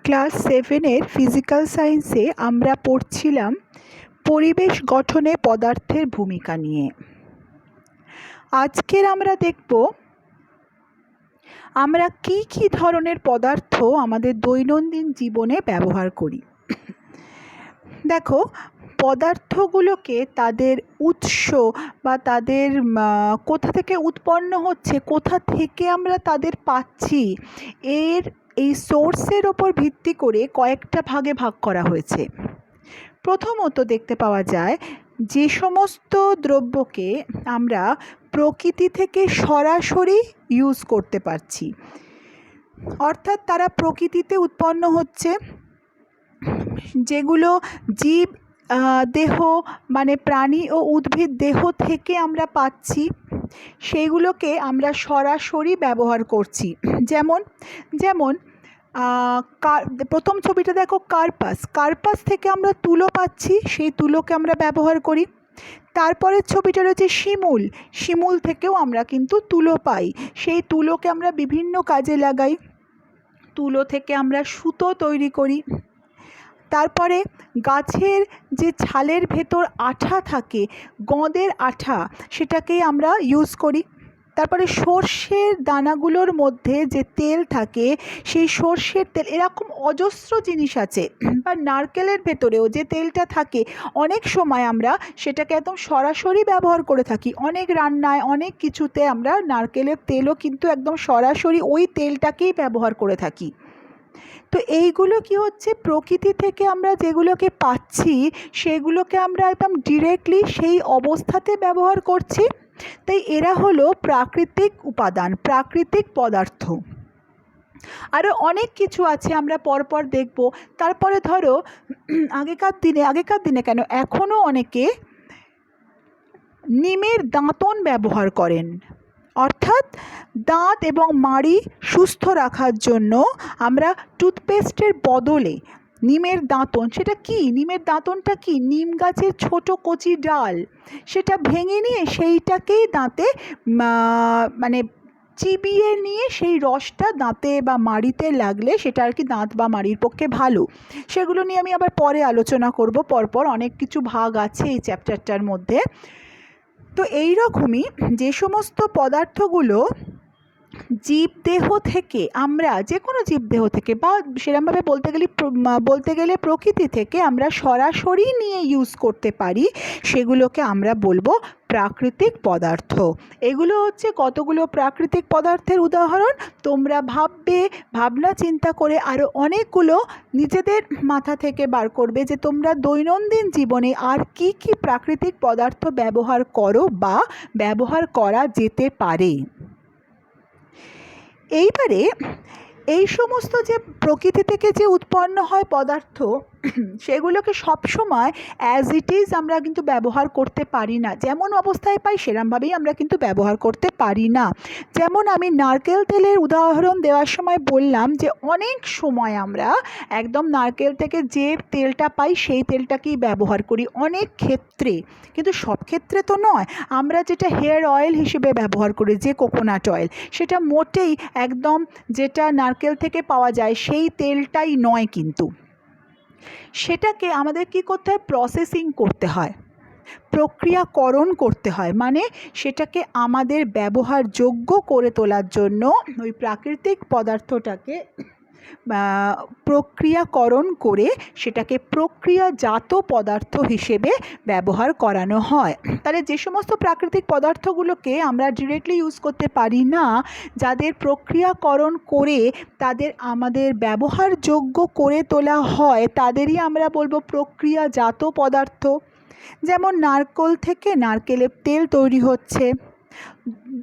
Class সেভেনের physical সায়েন্সে আমরা পড়ছিলাম পরিবেশ গঠনে পদার্থের ভূমিকা নিয়ে। আজকের আমরা দেখব আমরা কি কি ধরনের পদার্থ আমাদের দৈনন্দিন জীবনে ব্যবহার করি। দেখো, পদার্থগুলোকে তাদের উৎস বা তাদের কোথা থেকে উৎপন্ন হচ্ছে, কোথা থেকে আমরা তাদের পাচ্ছি, এই সোর্সের ওপর ভিত্তি করে কয়েকটা ভাগে ভাগ করা হয়েছে। প্রথমত দেখতে পাওয়া যায় যে সমস্ত দ্রব্যকে আমরা প্রকৃতি থেকে সরাসরি ইউজ করতে পারছি, অর্থাৎ তারা প্রকৃতিতে উৎপন্ন হচ্ছে, যেগুলো জীব দেহ মানে প্রাণী ও উদ্ভিদ দেহ থেকে আমরা পাচ্ছি, সেইগুলোকে আমরা সরাসরি ব্যবহার করছি। যেমন যেমন প্রথম ছবিটা দেখো, কার্পাস থেকে আমরা তুলো পাচ্ছি, সেই তুলোকে আমরা ব্যবহার করি। তারপরের ছবিটা রয়েছে শিমুল থেকেও আমরা কিন্তু তুলো পাই, সেই তুলোকে আমরা বিভিন্ন কাজে লাগাই। তুলো থেকে আমরা সুতো তৈরি করি। তারপরে গাছের যে ছালের ভেতর আঠা থাকে, গঁদের আঠা, সেটাকেই আমরা ইউজ করি। তারপরে সর্ষের দানাগুলোর মধ্যে যে তেল থাকে, সেই সর্ষের তেল, এরকম অজস্র জিনিস আছে। বা নারকেলের ভেতরেও যে তেলটা থাকে, অনেক সময় আমরা সেটাকে একদম সরাসরি ব্যবহার করে থাকি। অনেক রান্নায়, অনেক কিছুতে আমরা নারকেলের তেলও কিন্তু একদম সরাসরি ওই তেলটাকেই ব্যবহার করে থাকি। তো এইগুলো কি হচ্ছে, প্রকৃতি থেকে আমরা যেগুলোকে পাচ্ছি সেগুলোকে আমরা একদম ডিরেক্টলি সেই অবস্থাতে ব্যবহার করছি। তাই এরা হলো প্রাকৃতিক উপাদান, প্রাকৃতিক পদার্থ। আরও অনেক কিছু আছে, আমরা পরপর দেখব। তারপরে ধরো, আগেকার দিনে কেন, এখনও অনেকে নিমের দাঁতন ব্যবহার করেন, অর্থাৎ দাঁত এবং মাড়ি সুস্থ রাখার জন্য আমরা টুথপেস্টের বদলে নিমের দাঁতন, সেটা কি, নিমের দাঁতনটা কি, নিম গাছের ছোট কচি ডাল, সেটা ভেঙে নিয়ে সেইটাকেই দাঁতে মানে চিবিয়ে নিয়ে সেই রসটা দাঁতে বা মাড়িতে লাগলে সেটা আর কি দাঁত বা মাড়ির পক্ষে ভালো। সেগুলো নিয়ে আমি আবার পরে আলোচনা করব, পরপর অনেক কিছু ভাগ আছে এই চ্যাপ্টারটার মধ্যে। তো এই রকমই যে সমস্ত পদার্থগুলো জীবদেহ থেকে, আমরা যে কোনো জীবদেহ থেকে বা সেরকমভাবে বলতে গেলে প্রকৃতি থেকে আমরা সরাসরি নিয়ে ইউজ করতে পারি, সেগুলোকে আমরা বলবো প্রাকৃতিক পদার্থ। এগুলো হচ্ছে কতগুলো প্রাকৃতিক পদার্থের উদাহরণ। তোমরা ভাবনা চিন্তা করে আরও অনেকগুলো নিজেদের মাথা থেকে বার করবে যে তোমরা দৈনন্দিন জীবনে আর কি কি প্রাকৃতিক পদার্থ ব্যবহার করো বা ব্যবহার করা যেতে পারে। এইবারে এই সমস্ত যে প্রকৃতি থেকে যে উৎপন্ন হয় পদার্থ, সেগুলোকে সবসময় অ্যাজ ইট ইজ আমরা কিন্তু ব্যবহার করতে পারি না। যেমন অবস্থায় পাই সেরকমভাবেই আমরা কিন্তু ব্যবহার করতে পারি না। যেমন আমি নারকেল তেলের উদাহরণ দেওয়ার সময় বললাম যে অনেক সময় আমরা একদম নারকেল থেকে যে তেলটা পাই সেই তেলটাকেই ব্যবহার করি অনেক ক্ষেত্রে, কিন্তু সব ক্ষেত্রে তো নয়। আমরা যেটা হেয়ার অয়েল হিসেবে ব্যবহার করি, যে কোকোনাট অয়েল, সেটা মোটেই একদম যেটা নারকেল থেকে পাওয়া যায় সেই তেলটাই নয়, কিন্তু সেটাকে আমাদের কি করতে হয়, প্রসেসিং করতে হয়, প্রক্রিয়াকরণ করতে হয়। মানে সেটাকে আমাদের ব্যবহারযোগ্য করে তোলার জন্য ওই প্রাকৃতিক পদার্থটাকে প্রক্রিয়াকরণ করে সেটাকে প্রক্রিয়াজাত পদার্থ হিসেবে ব্যবহার করানো হয়। তাহলে যে সমস্ত প্রাকৃতিক পদার্থগুলোকে আমরা ডিরেক্টলি ইউজ করতে পারি না, যাদের প্রক্রিয়াকরণ করে তাদের আমাদের ব্যবহারযোগ্য করে তোলা হয়, তাদেরই আমরা বলবো প্রক্রিয়াজাত পদার্থ। যেমন নারকেল থেকে নারকেলের তেল তৈরি হচ্ছে।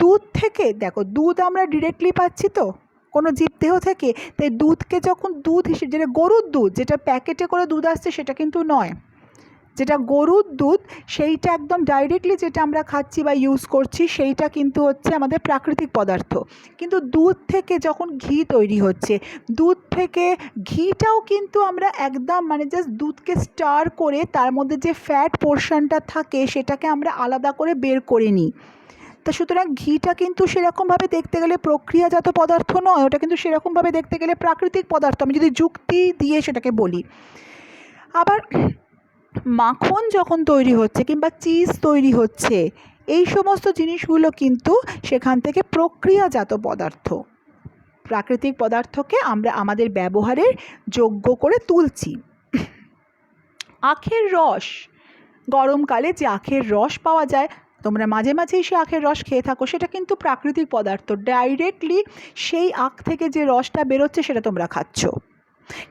দুধ থেকে, দেখো দুধ আমরা ডিরেক্টলি পাচ্ছি তো কোনো জীবদেহ থেকে, তাই দুধকে যখন দুধ হিসেবে, যেটা গরুর দুধ, যেটা প্যাকেটে করে দুধ আসছে সেটা কিন্তু নয়, যেটা গরুর দুধ সেইটা একদম ডাইরেক্টলি যেটা আমরা খাচ্ছি বা ইউজ করছি সেইটা কিন্তু হচ্ছে আমাদের প্রাকৃতিক পদার্থ। কিন্তু দুধ থেকে যখন ঘি তৈরি হচ্ছে, দুধ থেকে ঘিটাও কিন্তু আমরা একদম মানে জাস্ট দুধকে স্টার করে তার মধ্যে যে ফ্যাট পোর্শনটা থাকে সেটাকে আমরা আলাদা করে বের করে নিই, তা সুতরাং ঘিটা কিন্তু সেরকমভাবে দেখতে গেলে প্রক্রিয়াজাত পদার্থ নয়, ওটা কিন্তু সেরকমভাবে দেখতে গেলে প্রাকৃতিক পদার্থ, আমি যদি যুক্তি দিয়ে সেটাকে বলি। আবার মাখন যখন তৈরি হচ্ছে কিংবা চিজ তৈরি হচ্ছে, এই সমস্ত জিনিসগুলো কিন্তু সেখান থেকে প্রক্রিয়াজাত পদার্থ, প্রাকৃতিক পদার্থকে আমরা আমাদের ব্যবহারের যোগ্য করে তুলছি। আখের রস, গরমকালে যে আখের রস পাওয়া যায়, তোমরা মাঝে মাঝেই সে আখের রস খেয়ে থাকো, সেটা কিন্তু প্রাকৃতিক পদার্থ, ডাইরেক্টলি সেই আখ থেকে যে রসটা বেরোচ্ছে সেটা তোমরা খাচ্ছ।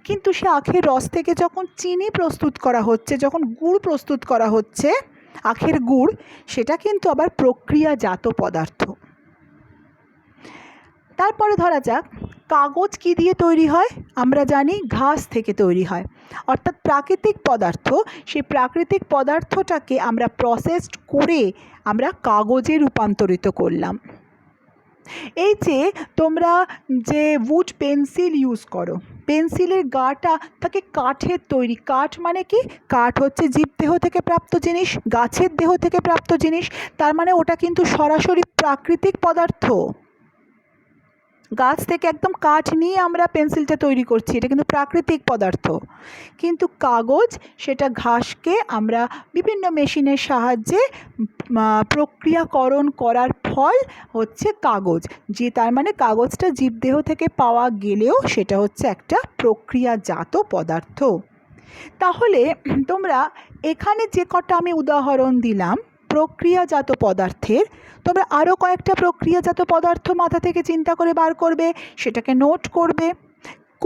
কিন্তু সে আখের রস থেকে যখন চিনি প্রস্তুত করা হচ্ছে, যখন গুড় প্রস্তুত করা হচ্ছে, আখের গুড়, সেটা কিন্তু আবার প্রক্রিয়াজাত পদার্থ। তারপরে ধরা যাক কাগজ কি দিয়ে তৈরি হয়, আমরা জানি ঘাস থেকে তৈরি হয়, অর্থাৎ প্রাকৃতিক পদার্থ। সেই প্রাকৃতিক পদার্থটাকে আমরা প্রসেসড করে আমরা কাগজে রূপান্তরিত করলাম। এই যে তোমরা যে উড পেন্সিল ইউজ করো, পেন্সিলের গাটা থাকে কাঠের তৈরি। কাঠ মানে কি? কাঠ হচ্ছে জীবদেহ থেকে প্রাপ্ত জিনিস, গাছের দেহ থেকে প্রাপ্ত জিনিস, তার মানে ওটা কিন্তু সরাসরি প্রাকৃতিক পদার্থ। গাছ থেকে একদম কাঠ নিয়ে আমরা পেন্সিলটা তৈরি করছি, এটা কিন্তু প্রাকৃতিক পদার্থ। কিন্তু কাগজ, সেটা ঘাসকে আমরা বিভিন্ন মেশিনের সাহায্যে প্রক্রিয়াকরণ করার ফল হচ্ছে কাগজ, যে তার মানে কাগজটা জীবদেহ থেকে পাওয়া গেলেও সেটা হচ্ছে একটা প্রক্রিয়াজাত পদার্থ। তাহলে তোমরা এখানে যে কটা আমি উদাহরণ দিলাম প্রক্রিয়াজাত পদার্থের, তোমরা আরও কয়েকটা প্রক্রিয়াজাত পদার্থ মাথা থেকে চিন্তা করে বার করবে, সেটাকে নোট করবে।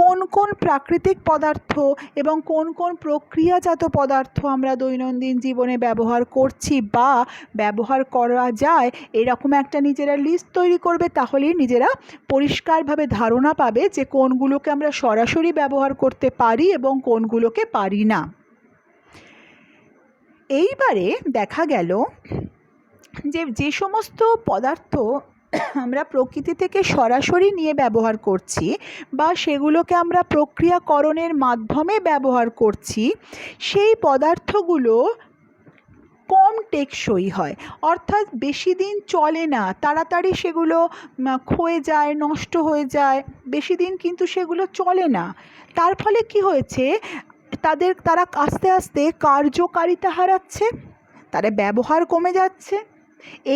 কোন কোন প্রাকৃতিক পদার্থ এবং কোন কোন প্রক্রিয়াজাত পদার্থ আমরা দৈনন্দিন জীবনে ব্যবহার করছি বা ব্যবহার করা যায়, এরকম একটা নিজেরা লিস্ট তৈরি করবে। তাহলেই নিজেরা পরিষ্কারভাবে ধারণা পাবে যে কোনগুলোকে আমরা সরাসরি ব্যবহার করতে পারি এবং কোনগুলোকে পারি না। এইবারে দেখা গেল যে সমস্ত পদার্থ আমরা প্রকৃতি থেকে সরাসরি নিয়ে ব্যবহার করছি বা সেগুলোকে আমরা প্রক্রিয়াকরণের মাধ্যমে ব্যবহার করছি, সেই পদার্থগুলো কম টেকসই হয়, অর্থাৎ বেশি দিন চলে না, তাড়াতাড়ি সেগুলো ক্ষয়ে যায়, নষ্ট হয়ে যায়, বেশি দিন কিন্তু সেগুলো চলে না। তার ফলে কি হয়েছে, তারা আস্তে আস্তে কার্যকারিতা হারাচ্ছে, তারা ব্যবহার কমে যাচ্ছে।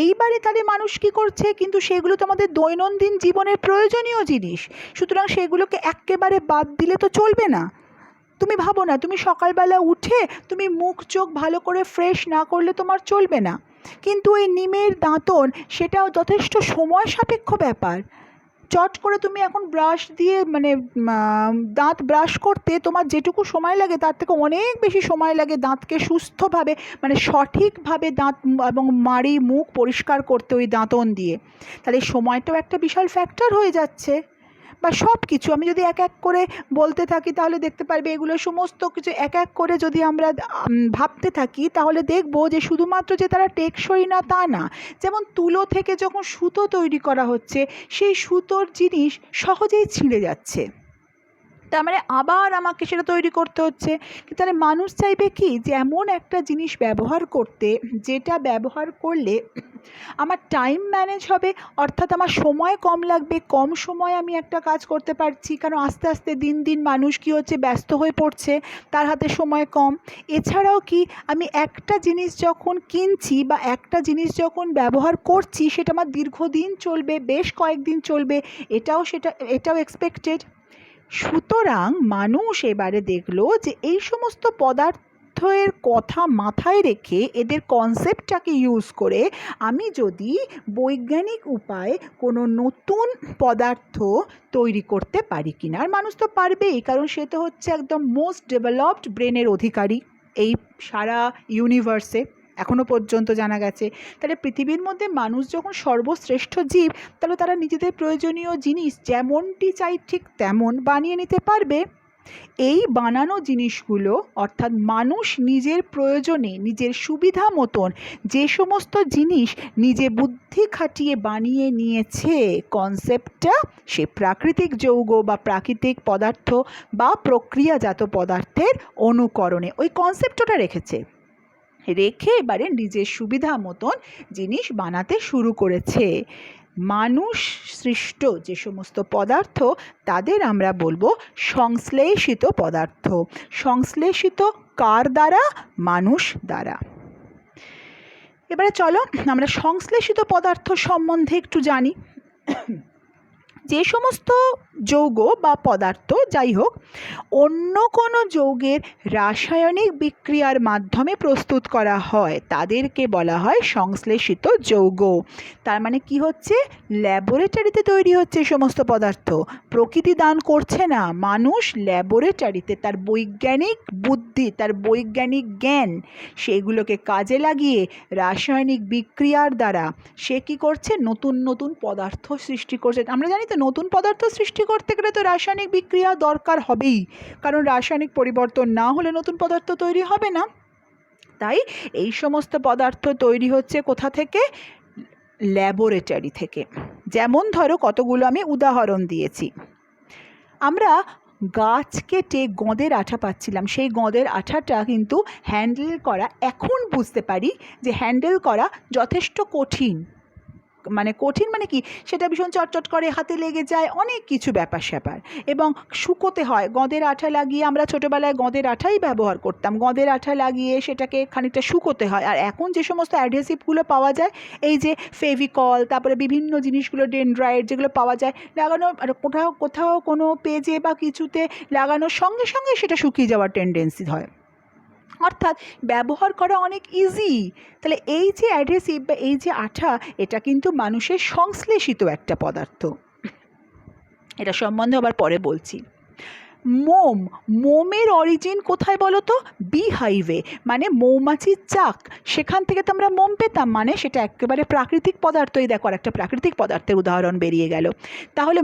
এইবারে তাহলে মানুষ কী করছে, কিন্তু সেগুলো তো আমাদের দৈনন্দিন জীবনের প্রয়োজনীয় জিনিস, সুতরাং সেগুলোকে একেবারে বাদ দিলে তো চলবে না। তুমি ভাবো না, তুমি সকালবেলা উঠে তুমি মুখ চোখ ভালো করে ফ্রেশ না করলে তোমার চলবে না, কিন্তু এই নিমের দাঁতন সেটাও যথেষ্ট সময় সাপেক্ষ ব্যাপার। চট করে তুমি এখন ব্রাশ দিয়ে দাঁত ব্রাশ করতে তোমার যেটুকু সময় লাগে তার থেকে অনেক বেশি সময় লাগে দাঁতকে সুস্থভাবে সঠিকভাবে দাঁত এবং মাড়ি মুখ পরিষ্কার করতে ওই দাঁতন দিয়ে। তাহলে সময়টাও একটা বিশাল ফ্যাক্টর হয়ে যাচ্ছে। বা সব কিছু আমি যদি এক এক করে বলতে থাকি তাহলে দেখতে পারবে এগুলো সমস্ত কিছু এক এক করে যদি আমরা ভাবতে থাকি তাহলে দেখব যে শুধুমাত্র যে তারা টেকসই না তা না। যেমন তুলো থেকে যখন সুতো তৈরি করা হচ্ছে, সেই সুতোর জিনিস সহজেই ছিঁড়ে যাচ্ছে, তার মানে আবার আমাকে সেটা তৈরি করতে হচ্ছে। তাহলে মানুষ চাইবে কি, যে এমন একটা জিনিস ব্যবহার করতে যেটা ব্যবহার করলে আমার টাইম ম্যানেজ হবে, অর্থাৎ আমার সময় কম লাগবে, কম সময়ে আমি একটা কাজ করতে পারছি, কারণ আস্তে আস্তে দিন দিন মানুষ কী হচ্ছে, ব্যস্ত হয়ে পড়ছে, তার হাতে সময় কম। এছাড়াও কি, আমি একটা জিনিস যখন কিনছি বা একটা জিনিস যখন ব্যবহার করছি সেটা আমার দীর্ঘদিন চলবে, বেশ কয়েকদিন চলবে, এটাও এক্সপেক্টেড। সুতরাং মানুষ এবারে দেখলো যে এই সমস্ত পদার্থের কথা মাথায় রেখে এদের কনসেপ্টটাকে ইউজ করে আমি যদি বৈজ্ঞানিক উপায়ে কোনো নতুন পদার্থ তৈরি করতে পারি কিনা। আর মানুষ তো পারবেই, কারণ সে তো হচ্ছে একদম মোস্ট ডেভেলপড ব্রেনের অধিকারী এই সারা ইউনিভার্সে এখনও পর্যন্ত জানা গেছে। তাহলে পৃথিবীর মধ্যে মানুষ যখন সর্বশ্রেষ্ঠ জীব, তাহলে তারা নিজেদের প্রয়োজনীয় জিনিস যেমনটি চাই ঠিক তেমন বানিয়ে নিতে পারবে। এই বানানো জিনিসগুলো, অর্থাৎ মানুষ নিজের প্রয়োজনে নিজের সুবিধা মতন যে সমস্ত জিনিস নিজে বুদ্ধি খাটিয়ে বানিয়ে নিয়েছে, কনসেপ্টটা সে প্রাকৃতিক যৌগ বা প্রাকৃতিক পদার্থ বা প্রক্রিয়াজাত পদার্থের অনুকরণে ওই কনসেপ্টটা রেখেছে। রেখে এবারে নিজের সুবিধা মতন জিনিস বানাতে শুরু করেছে। মানুষ সৃষ্ট যে সমস্ত পদার্থ তাদের আমরা বলবো সংশ্লেষিত পদার্থ। সংশ্লেষিত কার দ্বারা? মানুষ দ্বারা। এবারে চলো আমরা সংশ্লেষিত পদার্থ সম্বন্ধে একটু জানি। যে সমস্ত যৌগ বা পদার্থ যাই হোক অন্য কোনো যৌগের রাসায়নিক বিক্রিয়ার মাধ্যমে প্রস্তুত করা হয় তাদেরকে বলা হয় সংশ্লেষিত যৌগ। তার মানে কি হচ্ছে? ল্যাবরেটরিতে তৈরি হচ্ছে এই সমস্ত পদার্থ, প্রকৃতি দান করছে না। মানুষ ল্যাবরেটরিতে তার বৈজ্ঞানিক বুদ্ধি, তার বৈজ্ঞানিক জ্ঞান সেগুলোকে কাজে লাগিয়ে রাসায়নিক বিক্রিয়ার দ্বারা সে কী করছে? নতুন নতুন পদার্থ সৃষ্টি করছে। আমরা জানি তো নতুন পদার্থ সৃষ্টি করতে গেলে তো রাসায়নিক বিক্রিয়া দরকার হবেই, কারণ রাসায়নিক পরিবর্তন না হলে নতুন পদার্থ তৈরি হবে না। তাই এই সমস্ত পদার্থ তৈরি হচ্ছে কোথা থেকে? ল্যাবরেটরি থেকে। যেমন ধরো কতগুলো আমি উদাহরণ দিয়েছি। আমরা গাছ কেটে গঁদের আঠা পাচ্ছিলাম, সেই গঁদের আঠাটা কিন্তু হ্যান্ডেল করা, এখন বুঝতে পারি যে হ্যান্ডেল করা যথেষ্ট কঠিন। মানে কঠিন মানে কি, সেটা ভীষণ চটচট করে, হাতে লেগে যায়, অনেক কিছু ব্যাপার স্যাপার, এবং শুকোতে হয়। গঁদের আঠা লাগিয়ে, আমরা ছোটোবেলায় গঁদের আঠাই ব্যবহার করতাম, গঁদের আঠা লাগিয়ে সেটাকে খানিকটা শুকোতে হয়। আর এখন যে সমস্ত অ্যাডহেসিভগুলো পাওয়া যায়, এই যে ফেভিকল, তারপরে বিভিন্ন জিনিসগুলো, ডেনড্রাইট যেগুলো পাওয়া যায়, লাগানো, আর কোথাও কোথাও কোনো পেজে বা কিছুতে লাগানোর সঙ্গে সঙ্গে সেটা শুকিয়ে যাওয়ার টেন্ডেন্সি হয়, অর্থাৎ ব্যবহার করা অনেক ইজি। তাহলে এই যে অ্যাডহেসিভ বা এই যে আঠা, এটা কিন্তু মানুষের সংশ্লেষিত একটা পদার্থ। এটা সম্বন্ধে আবার পরে বলছি। মোমের অরিজিন কোথায় বলো তো? বিহাইভে, মানে মৌমাছির চাক, সেখান থেকে তো আমরা মোম পেতাম, মানে সেটা একেবারে প্রাকৃতিক পদার্থ। এই দেখো একটা প্রাকৃতিক পদার্থের উদাহরণ বেরিয়ে গেল। তাহলে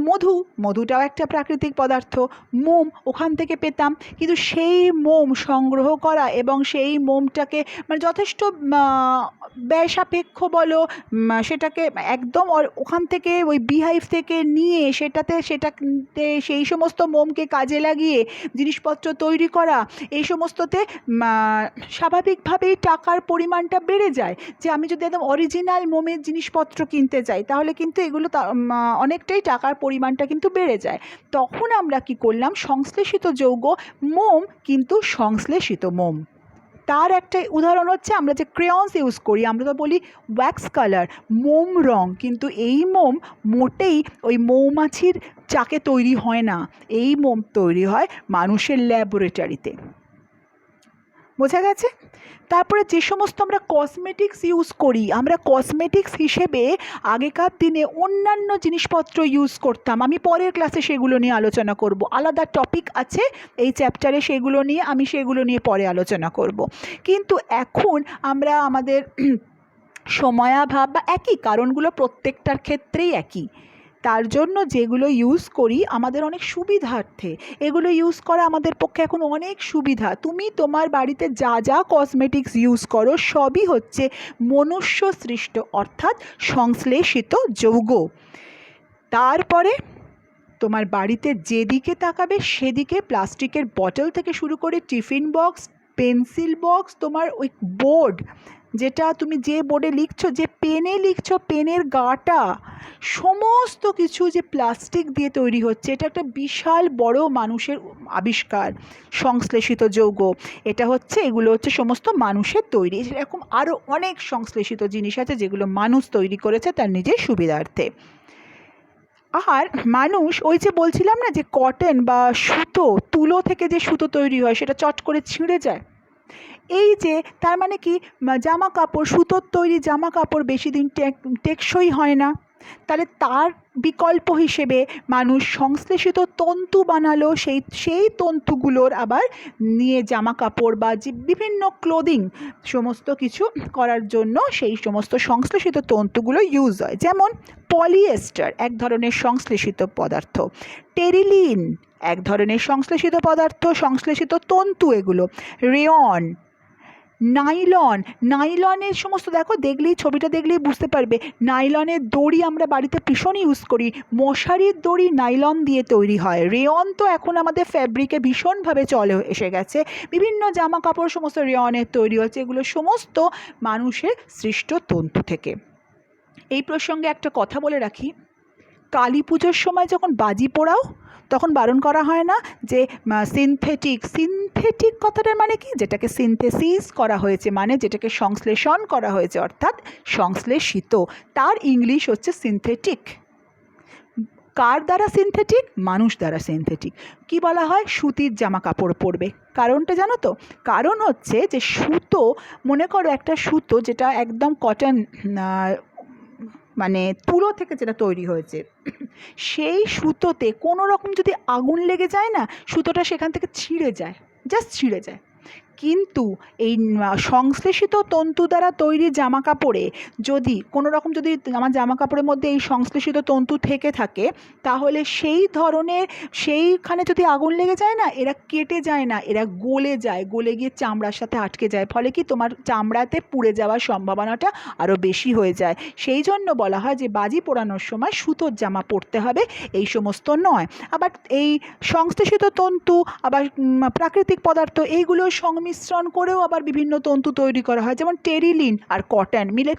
মধুটাও একটা প্রাকৃতিক পদার্থ, মোম ওখান থেকে পেতাম। কিন্তু সেই মোম সংগ্রহ করা এবং সেই মোমটাকে মানে যথেষ্ট ব্যয় সাপেক্ষ বলো, সেটাকে একদম ওখান থেকে ওই বিহাইভ থেকে নিয়ে সেটাতে সেই সমস্ত মোমকে কাজে লাগিয়ে জিনিসপত্র তৈরি করা, এই সমস্ততে স্বাভাবিকভাবেই টাকার পরিমাণটা বেড়ে যায়। যে আমি যদি একদম অরিজিনাল মোমের জিনিসপত্র কিনতে চাই তাহলে কিন্তু এগুলো অনেকটাই টাকার পরিমাণটা কিন্তু বেড়ে যায়। তখন আমরা কি করলাম? সংশ্লেষিত যৌগ মোম, কিন্তু সংশ্লেষিত মোম। তার একটা উদাহরণ হচ্ছে আমরা যে ক্রেয়ন্স ইউজ করি, আমরা তো বলি ওয়্যাক্স কালার, মোম রং, কিন্তু এই মোম মোটেই ওই মৌমাছির চাকে তৈরি হয় না, এই মোম তৈরি হয় মানুষের ল্যাবরেটরিতে। বোঝা গেছে? তারপরে যে সমস্ত আমরা কসমেটিক্স ইউজ করি, আমরা কসমেটিক্স হিসেবে আগেকার দিনে অন্যান্য জিনিসপত্র ইউজ করতাম। আমি পরের ক্লাসে সেগুলো নিয়ে আলোচনা করব, আলাদা টপিক আছে এই চ্যাপ্টারে, সেগুলো নিয়ে পরে আলোচনা করব। কিন্তু এখন আমরা আমাদের সময়াভাব বা একই কারণগুলো প্রত্যেকটার ক্ষেত্রেই একই, তার জন্য যেগুলো ইউজ করি আমাদের অনেক সুবিধার্থে, এগুলো ইউজ করা আমাদের পক্ষে এখন অনেক সুবিধা। তুমি তোমার বাড়িতে যা যা কসমেটিক্স ইউজ করো সবই হচ্ছে মনুষ্য সৃষ্ট, অর্থাৎ সংশ্লেষিত যৌগ। তারপরে তোমার বাড়িতে যেদিকে তাকাবে সেদিকে প্লাস্টিকের বটল থেকে শুরু করে টিফিন বক্স, পেন্সিল বক্স, তোমার ওই বোর্ড, যেটা তুমি যে বোর্ডে লিখছো, যে পেনে লিখছো, পেনের গাটা, সমস্ত কিছু যে প্লাস্টিক দিয়ে তৈরি হচ্ছে। এটা একটা বিশাল বড় মানুষের আবিষ্কার, সংশ্লেষিত যৌগ। এগুলো হচ্ছে সমস্ত মানুষের তৈরি। এরকম আরও অনেক সংশ্লেষিত জিনিস আছে যেগুলো মানুষ তৈরি করেছে তার নিজের সুবিধার্থে। আর মানুষ, ওই যে বলছিলাম না যে কটন বা সুতো, তুলো থেকে যে সুতো তৈরি হয় সেটা চট করে ছিঁড়ে যায়, এই যে তার মানে কি, জামা কাপড়, সুতোর তৈরি জামা কাপড় বেশি দিন টেকসই হয় না। তাহলে তার বিকল্প হিসেবে মানুষ সংশ্লেষিত তন্তু বানালো, সেই তন্তুগুলোর আবার নিয়ে জামা কাপড় বা যে বিভিন্ন ক্লোদিং সমস্ত কিছু করার জন্য সেই সমস্ত সংশ্লেষিত তন্তুগুলো ইউজ হয়। যেমন পলিয়েস্টার এক ধরনের সংশ্লেষিত পদার্থ, টেরিলিন এক ধরনের সংশ্লেষিত পদার্থ, সংশ্লেষিত তন্তু এগুলো, রেয়ন, নাইলন, নাইলনের সমস্ত দেখো, দেখলেই ছবিটা দেখলেই বুঝতে পারবে, নাইলনের দড়ি আমরা বাড়িতে ভীষণ ইউজ করি, মশারির দড়ি নাইলন দিয়ে তৈরি হয়। রেয়ন তো এখন আমাদের ফ্যাব্রিকে ভীষণভাবে চলে এসে গেছে, বিভিন্ন জামা কাপড় সমস্ত রেয়নের তৈরি হচ্ছে, এগুলো সমস্ত মানুষের সৃষ্ট তন্তু থেকে। এই প্রসঙ্গে একটা কথা বলে রাখি, কালী পুজোর সময় যখন বাজি পোড়াও তখন বারণ করা হয় না যে সিনথেটিক কথাটার মানে কি, যেটাকে সিনথেসিস করা হয়েছে, মানে যেটাকে সংশ্লেষণ করা হয়েছে, অর্থাৎ সংশ্লেষিত, তার ইংলিশ হচ্ছে সিনথেটিক। কার দ্বারা সিনথেটিক? মানুষ দ্বারা সিনথেটিক। কি বলা হয়? সুতির জামা কাপড় পরবে। কারণটা জানো তো? কারণ হচ্ছে যে সুতো, মনে করো একটা সুতো যেটা একদম কটন, মানে তুলো থেকে যেটা তৈরি হয়েছে, সেই সুতোতে কোনো রকম যদি আগুন লেগে যায় না, সুতোটা সেখান থেকে ছিঁড়ে যায়, জাস্ট ছিঁড়ে যায়। কিন্তু এই সংশ্লেষিত তন্তু দ্বারা তৈরি জামা কাপড়ে যদি কোনো রকম, যদি আমার জামা কাপড়ের মধ্যে এই সংশ্লেষিত তন্তু থেকে থাকে, তাহলে সেই ধরনের, সেইখানে যদি আগুন লেগে যায় না, এরা কেটে যায় না, এরা গলে যায়, গলে গিয়ে চামড়ার সাথে আটকে যায়, ফলে কি তোমার চামড়াতে পুড়ে যাওয়ার সম্ভাবনাটা আরও বেশি হয়ে যায়। সেই জন্য বলা হয় যে বাজি পোড়ানোর সময় সুতোর জামা পরতে হবে, এই সমস্ত নয়। আবার এই সংশ্লেষিত তন্তু, আবার প্রাকৃতিক পদার্থ, এইগুলো সংমিশ্রণ করেও আবার বিভিন্ন তন্তু তৈরি করা হয়, যেমন টেরিলিন আর কটন মিলে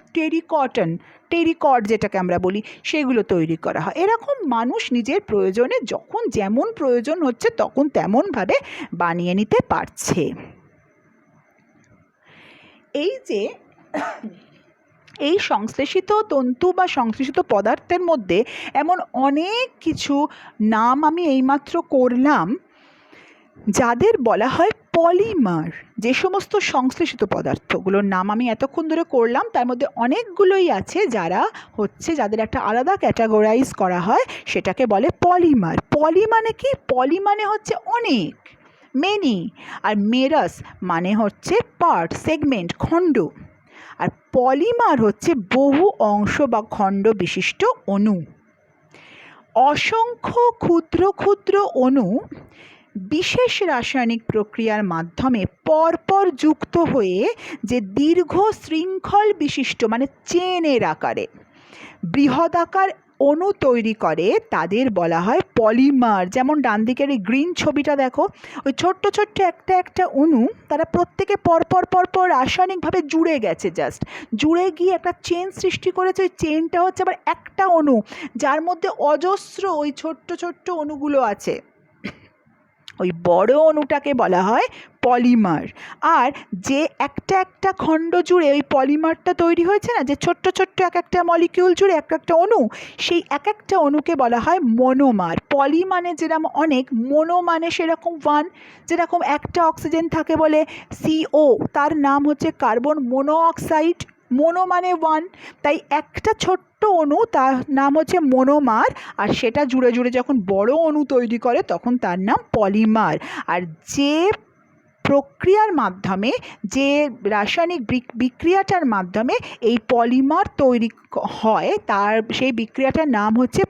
টেরিকট যেটাকে আমরা বলি, সেগুলো তৈরি করা হয়। এরকম মানুষ নিজের প্রয়োজনে যখন যেমন প্রয়োজন হচ্ছে তখন তেমনভাবে বানিয়ে নিতে পারছে। এই যে এই সংশ্লেষিত তন্তু বা সংশ্লেষিত পদার্থের মধ্যে এমন অনেক কিছু নাম আমি এইমাত্র করলাম, যাদের বলা হয় পলিমার। যে সমস্ত সংশ্লেষিত পদার্থগুলোর নাম আমি এতক্ষণ ধরে করলাম, তার মধ্যে অনেকগুলোই আছে যাদের একটা আলাদা ক্যাটাগরাইজ করা হয়, সেটাকে বলে পলিমার। পলি মানে কি? পলি মানে হচ্ছে অনেক, মেনি, আর মেরাস মানে হচ্ছে পার্ট, সেগমেন্ট, খণ্ড। আর পলিমার হচ্ছে বহু অংশ বা খণ্ড বিশিষ্ট অণু। অসংখ্য ক্ষুদ্র ক্ষুদ্র অণু বিশেষ রাসায়নিক প্রক্রিয়ার মাধ্যমে পরপর যুক্ত হয়ে যে দীর্ঘ শৃঙ্খল বিশিষ্ট, মানে চেনের আকারে বৃহদাকার অণু তৈরি করে, তাদের বলা হয় পলিমার। যেমন ডান দিকের এই গ্রিন ছবিটা দেখো, ওই ছোট্ট ছোট্ট একটা একটা অণু, তারা প্রত্যেকে পরপর পরপর রাসায়নিকভাবে জুড়ে গেছে, জাস্ট জুড়ে গিয়ে একটা চেন সৃষ্টি করেছে। ওই চেনটা হচ্ছে আবার একটা অণু, যার মধ্যে অজস্র ওই ছোট্ট ছোট্ট অণুগুলো আছে। ওই বড় অণুটাকে বলা হয় পলিমার। আর যে একটা একটা খণ্ড জুড়ে ওই পলিমারটা তৈরি হয়েছে না, যে ছোট্ট ছোট্ট এক একটা মলিকিউল জুড়ে এক একটা অণু, সেই এক একটা অণুকে বলা হয় মনোমার। পলি মানে যেরকম অনেক, মনো মানে সেরকম ওয়ান। যেরকম একটা অক্সিজেন থাকে বলে CO, তার নাম হচ্ছে কার্বন মনোঅক্সাইড। মনো মানে ওয়ান, তাই একটা ছোট্ট অণু, তার নাম হচ্ছে মনোমার। আর সেটা জুড়ে জুড়ে যখন বড় অণু তৈরি করে তখন তার নাম পলিমার। আর যে প্রক্রিয়ার মাধ্যমে, যে রাসায়নিক বিক্রিয়াটার মাধ্যমে এই পলিমার তৈরি হয়, তার সেই বিক্রিয়াটার নাম হচ্ছে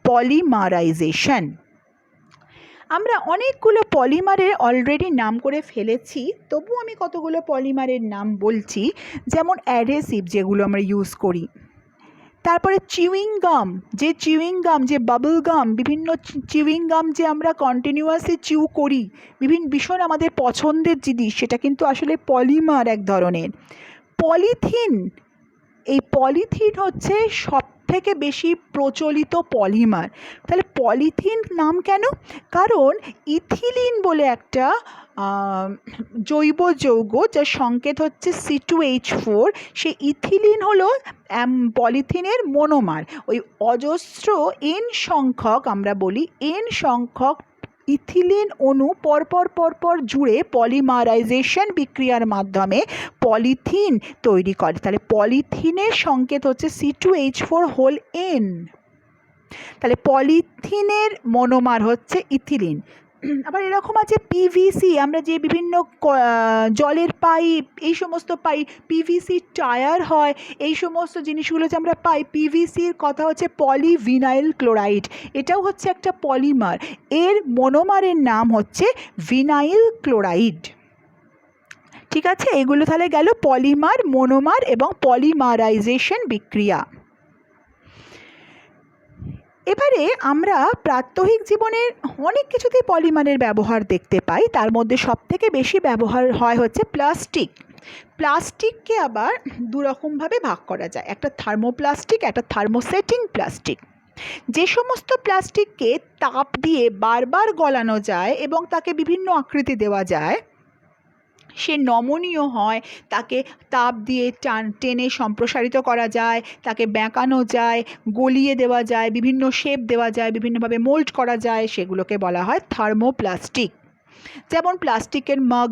পলিমারাইজেশন। আমরা অনেকগুলো পলিমারের অলরেডি নাম করে ফেলেছি, তবু আমি কতগুলো পলিমারের নাম বলছি। যেমন অ্যাডহেসিভ, যেগুলো আমরা ইউজ করি। তারপরে চিউইং গাম, যে বাবল গাম, বিভিন্ন চিউইং গাম যে আমরা কন্টিনিউয়াসলি চিউ করি, ভীষণ আমাদের পছন্দের জিনিস, সেটা কিন্তু আসলে পলিমার এক ধরনের। পলিথিন, এই পলিথিন হচ্ছে সব থেকে বেশি প্রচলিত পলিমার। তাহলে পলিথিন নাম কেন? কারণ ইথিলিন বলে একটা জৈব যৌগ, যার সংকেত হচ্ছে C2H4, সেই ইথিলিন হলো পলিথিনের মনোমার। ওই অজস্র N সংখ্যক, আমরা বলি N সংখ্যক ইথিলিন অণু পরপর জুড়ে পলিমারাইজেশন বিক্রিয়ার মাধ্যমে পলিথিন তৈরি করে। তাহলে পলিথিনের সংকেত হচ্ছে C2H4N। তাহলে পলিথিনের মনোমার হচ্ছে ইথিলিন। আবার এরকম আছে PVC, আমরা যে বিভিন্ন জলের পাইপ, এই সমস্ত পাইপ, PVC টায়ার হয়, এই সমস্ত জিনিসগুলো যে আমরা পাই, PVCর কথা হচ্ছে পলিভিনাইল ক্লোরাইড, এটাও হচ্ছে একটা পলিমার। এর মনোমারের নাম হচ্ছে ভিনাইল ক্লোরাইড। ঠিক আছে, এগুলো তাহলে গেল পলিমার, মনোমার এবং পলিমারাইজেশন বিক্রিয়া। এবারে আমরা প্রাত্যহিক জীবনের অনেক কিছুতেই পলিমারের ব্যবহার দেখতে পাই। তার মধ্যে সবথেকে বেশি ব্যবহার হয় হচ্ছে প্লাস্টিক। প্লাস্টিককে আবার দুরকমভাবে ভাগ করা যায়, একটা থার্মোপ্লাস্টিক, একটা থার্মোসেটিং প্লাস্টিক। যে সমস্ত প্লাস্টিককে তাপ দিয়ে বারবার গলানো যায় এবং তাকে বিভিন্ন আকৃতি দেওয়া যায়, সে নমনীয় হয়, তাকে তাপ দিয়ে টেনে সম্প্রসারিত করা যায়, তাকে বেঁকানো যায়, গলিয়ে দেওয়া যায়, বিভিন্ন শেপ দেওয়া যায়, বিভিন্নভাবে মোল্ড করা যায়, সেগুলোকে বলা হয় থার্মোপ্লাস্টিক। যেমন প্লাস্টিকের মগ,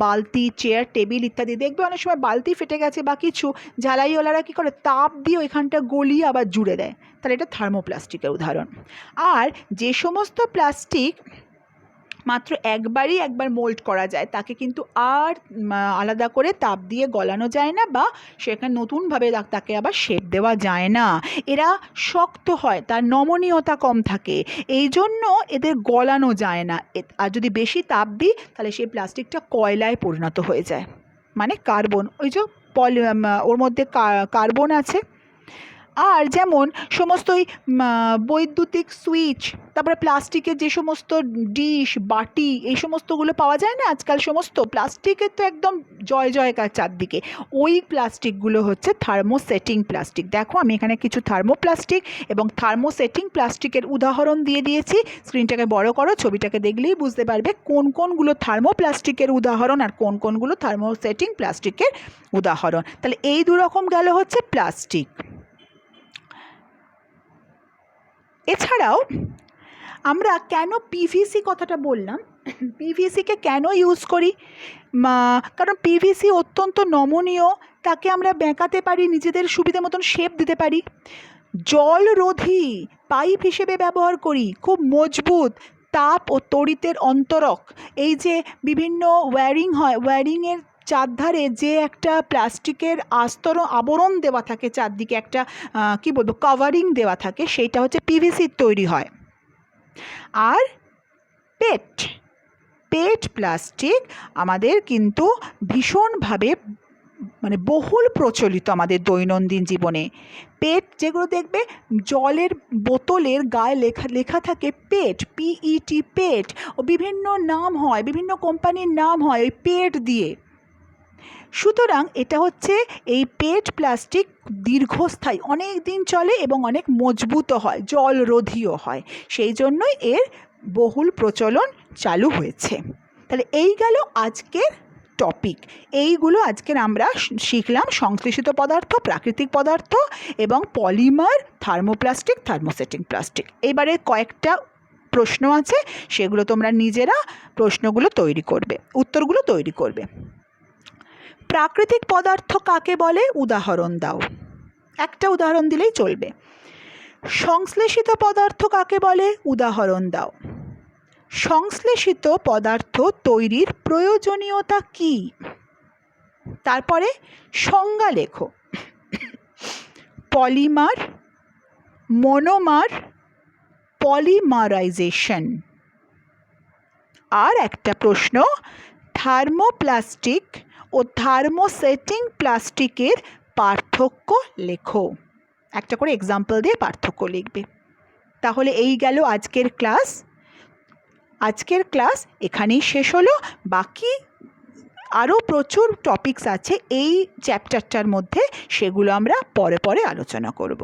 বালতি, চেয়ার, টেবিল ইত্যাদি। দেখবে অনেক সময় বালতি ফেটে গেছে বা কিছু, ঝালাইওয়ালারা কী করে, তাপ দিয়ে ওইখানটা গলিয়ে আবার জুড়ে দেয়, তাহলে এটা থার্মোপ্লাস্টিকের উদাহরণ। আর যে সমস্ত প্লাস্টিক মাত্র একবার মোল্ড করা যায়, তাকে কিন্তু আর আলাদা করে তাপ দিয়ে গলানো যায় না বা সেখানে নতুনভাবে তাকে আবার শেপ দেওয়া যায় না। এরা শক্ত হয়, তার নমনীয়তা কম থাকে, এই জন্য এদের গলানো যায় না। আর যদি বেশি তাপ দিই তাহলে সেই প্লাস্টিকটা কয়লায় পরিণত হয়ে যায়, মানে কার্বন, ওই যে ওর মধ্যে কার্বন আছে। আর যেমন সমস্ত ওই বৈদ্যুতিক সুইচ, তারপরে প্লাস্টিকের যে সমস্ত ডিশ, বাটি, এই সমস্তগুলো পাওয়া যায় না আজকাল, সমস্ত প্লাস্টিকের তো একদম জয় জয়কার চারদিকে, ওই প্লাস্টিকগুলো হচ্ছে থার্মোসেটিং প্লাস্টিক। দেখো আমি এখানে কিছু থার্মোপ্লাস্টিক এবং থার্মোসেটিং প্লাস্টিকের উদাহরণ দিয়ে দিয়েছি। স্ক্রিনটাকে বড় করো, ছবিটাকে দেখলেই বুঝতে পারবে কোন কোনগুলো থার্মোপ্লাস্টিকের উদাহরণ আর কোন কোনগুলো থার্মোসেটিং প্লাস্টিকের উদাহরণ। তাহলে এই দুরকম গেল হচ্ছে প্লাস্টিক। এছাড়াও আমরা কেন পিভিসি কথাটা বললাম, পিভিসিকে কেন ইউজ করি, কারণ পিভিসি অত্যন্ত নমনীয়, তাকে আমরা বেঁকাতে পারি, নিজেদের সুবিধা মতন শেপ দিতে পারি। জলরোধী পাইপ হিসেবে ব্যবহার করি, খুব মজবুত, তাপ ও তড়িতের অন্তরক। এই যে বিভিন্ন ওয়্যারিং হয়, ওয়্যারিংয়ের চারধারে যে একটা প্লাস্টিকের আবরণ দেওয়া থাকে, চারদিকে একটা কী বলবো কভারিং দেওয়া থাকে, সেইটা হচ্ছে পিভিসির তৈরি হয়। আর পেট প্লাস্টিক আমাদের কিন্তু ভীষণভাবে মানে বহুল প্রচলিত আমাদের দৈনন্দিন জীবনে। পেট যেগুলো দেখবে জলের বোতলের গায়ে লেখা থাকে পেট, PET, পেট, ও বিভিন্ন নাম হয়, বিভিন্ন কোম্পানির নাম হয় ওই পেট দিয়ে। সুতরাং এটা হচ্ছে এই পেট প্লাস্টিক দীর্ঘস্থায়ী, অনেক দিন চলে এবং অনেক মজবুতও হয়, জলরোধীও হয়, সেই জন্যই এর বহুল প্রচলন চালু হয়েছে। তাহলে এই গেল আজকের টপিক। এইগুলো আজকের আমরা শিখলাম, সংশ্লেষিত পদার্থ, প্রাকৃতিক পদার্থ এবং পলিমার, থার্মোপ্লাস্টিক, থার্মোসেটিং প্লাস্টিক। এবারে কয়েকটা প্রশ্ন আছে, সেগুলো তোমরা নিজেরা প্রশ্নগুলো তৈরি করবে, উত্তরগুলো তৈরি করবে। প্রাকৃতিক পদার্থ কাকে বলে, উদাহরণ দাও। একটা উদাহরণ দিলেই চলবে। সংশ্লেষিত পদার্থ কাকে বলে, উদাহরণ দাও। সংশ্লেষিত পদার্থ তৈরির প্রয়োজনীয়তা কী, তারপরে সংজ্ঞা লেখো। Polymer, monomer, polymerisation. আর একটা প্রশ্ন, থার্মোপ্লাস্টিক ও থার্মোসেটিং প্লাস্টিকের পার্থক্য লেখো। একটা করে এক্সাম্পল দিয়ে পার্থক্য লিখবে। তাহলে এই গেল আজকের ক্লাস। আজকের ক্লাস এখানেই শেষ হলো। বাকি আরও প্রচুর টপিকস আছে এই চ্যাপ্টারটার মধ্যে, সেগুলো আমরা পরে আলোচনা করব।